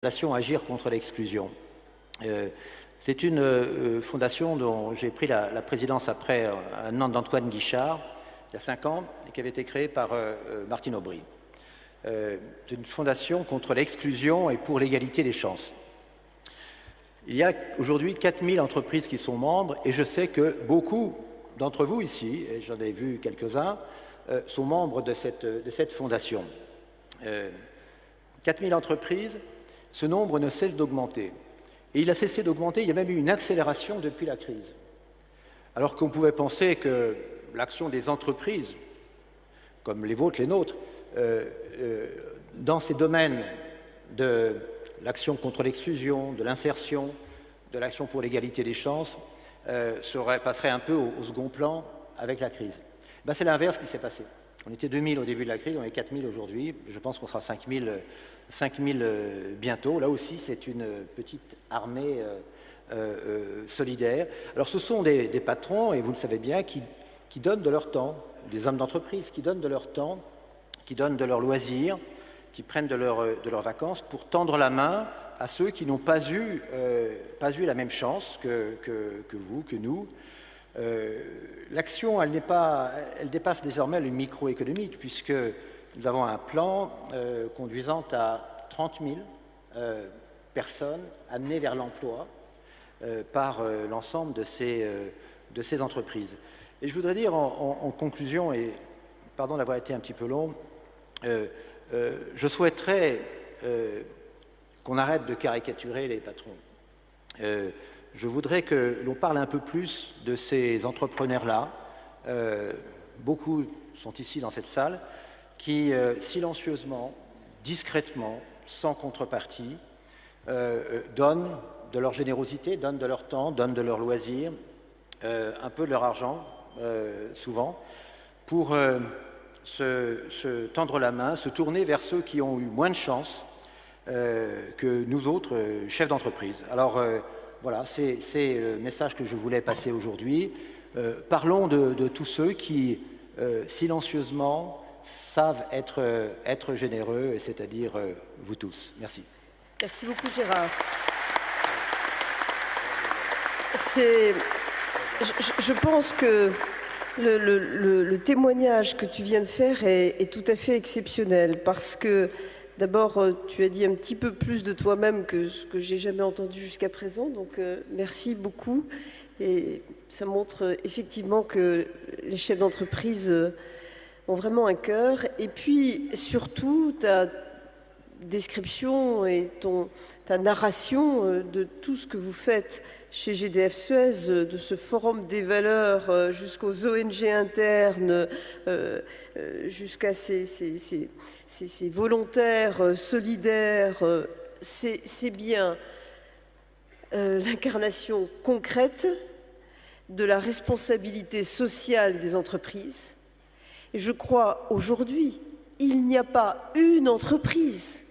Fondation Agir contre l'exclusion. C'est une fondation dont j'ai pris la présidence après un an d'Antoine Guichard, il y a 5 ans, et qui avait été créée par Martine Aubry. C'est une fondation contre l'exclusion et pour l'égalité des chances. Il y a aujourd'hui 4000 entreprises qui sont membres, et je sais que beaucoup d'entre vous ici, et j'en ai vu quelques-uns, sont membres de cette fondation. 4000 entreprises, ce nombre ne cesse d'augmenter. Et il a cessé d'augmenter, il y a même eu une accélération depuis la crise. Alors qu'on pouvait penser que l'action des entreprises, comme les vôtres, les nôtres, dans ces domaines de l'action contre l'exclusion, de l'insertion, de l'action pour l'égalité des chances, passerait un peu au second plan avec la crise. Ben, c'est l'inverse qui s'est passé. On était 2000 au début de la crise, on est 4000 aujourd'hui. Je pense qu'on sera 5000 bientôt. Là aussi, c'est une petite armée solidaire. Alors, ce sont des patrons, et vous le savez bien, qui donnent de leur temps, des hommes d'entreprise qui donnent de leur temps, qui donnent de leurs loisirs, qui prennent de leurs vacances pour tendre la main à ceux qui n'ont pas eu la même chance que vous, que nous. L'action, elle dépasse désormais le microéconomique, puisque nous avons un plan conduisant à 30 000 personnes amenées vers l'emploi par l'ensemble de ces entreprises. Et je voudrais dire en conclusion, et pardon d'avoir été un petit peu long, je souhaiterais qu'on arrête de caricaturer les patrons. Je voudrais que l'on parle un peu plus de ces entrepreneurs-là. Beaucoup sont ici dans cette salle, qui silencieusement, discrètement, sans contrepartie, donnent de leur générosité, donnent de leur temps, donnent de leur loisir, un peu de leur argent, souvent, pour se tendre la main, se tourner vers ceux qui ont eu moins de chance que nous autres, chefs d'entreprise. Alors, voilà, c'est le message que je voulais passer aujourd'hui. Parlons de tous ceux qui, silencieusement, savent être généreux, c'est-à-dire vous tous. Merci. Merci beaucoup, Gérard. Je pense que le témoignage que tu viens de faire est tout à fait exceptionnel, parce que d'abord, tu as dit un petit peu plus de toi-même que ce que j'ai jamais entendu jusqu'à présent, donc merci beaucoup. Et ça montre effectivement que les chefs d'entreprise ont vraiment un cœur. Et puis, surtout, ta description et ta narration de tout ce que vous faites chez GDF Suez, de ce forum des valeurs jusqu'aux ONG internes, jusqu'à ces volontaires solidaires, c'est bien l'incarnation concrète de la responsabilité sociale des entreprises. Et je crois aujourd'hui, il n'y a pas une entreprise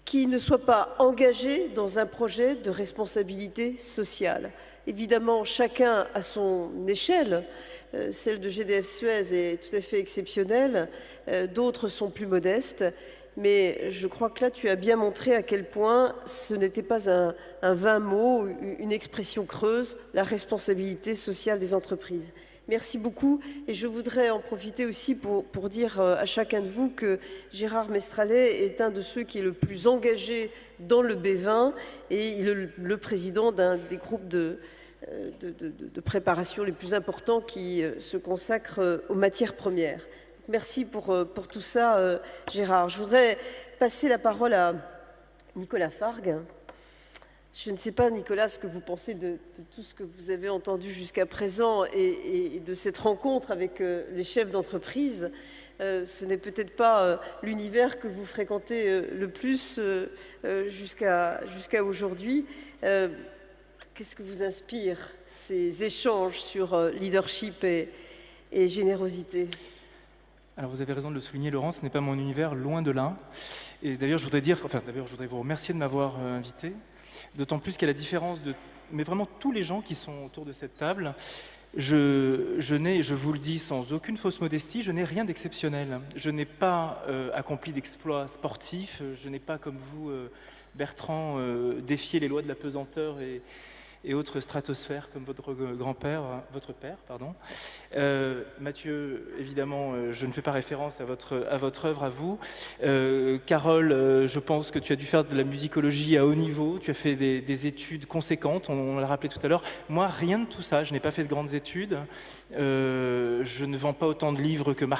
qui ne soit pas engagé dans un projet de responsabilité sociale. Évidemment, chacun à son échelle. Celle de GDF Suez est tout à fait exceptionnelle, d'autres sont plus modestes, mais je crois que là, tu as bien montré à quel point ce n'était pas un vain mot, une expression creuse, la responsabilité sociale des entreprises. Merci beaucoup, et je voudrais en profiter aussi pour dire à chacun de vous que Gérard Mestralet est un de ceux qui est le plus engagé dans le B20 et il est le président d'un des groupes de préparation les plus importants qui se consacrent aux matières premières. Merci pour tout ça, Gérard. Je voudrais passer la parole à Nicolas Fargue. Je ne sais pas, Nicolas, ce que vous pensez de tout ce que vous avez entendu jusqu'à présent et de cette rencontre avec les chefs d'entreprise. Ce n'est peut-être pas l'univers que vous fréquentez le plus jusqu'à aujourd'hui. Qu'est-ce que vous inspire ces échanges sur leadership et générosité ? Alors vous avez raison de le souligner, Laurent, ce n'est pas mon univers, loin de là. Et d'ailleurs, je voudrais vous remercier de m'avoir invité. D'autant plus qu'à la différence mais vraiment tous les gens qui sont autour de cette table, je vous le dis sans aucune fausse modestie, je n'ai rien d'exceptionnel. Je n'ai pas accompli d'exploits sportifs, je n'ai pas comme vous Bertrand défiait les lois de la pesanteur et autres stratosphères comme votre grand-père, votre père, pardon. Mathieu, évidemment, je ne fais pas référence à votre œuvre, à vous. Carole, je pense que tu as dû faire de la musicologie à haut niveau, tu as fait des études conséquentes, on l'a rappelé tout à l'heure. Moi, rien de tout ça, je n'ai pas fait de grandes études, je ne vends pas autant de livres que Marc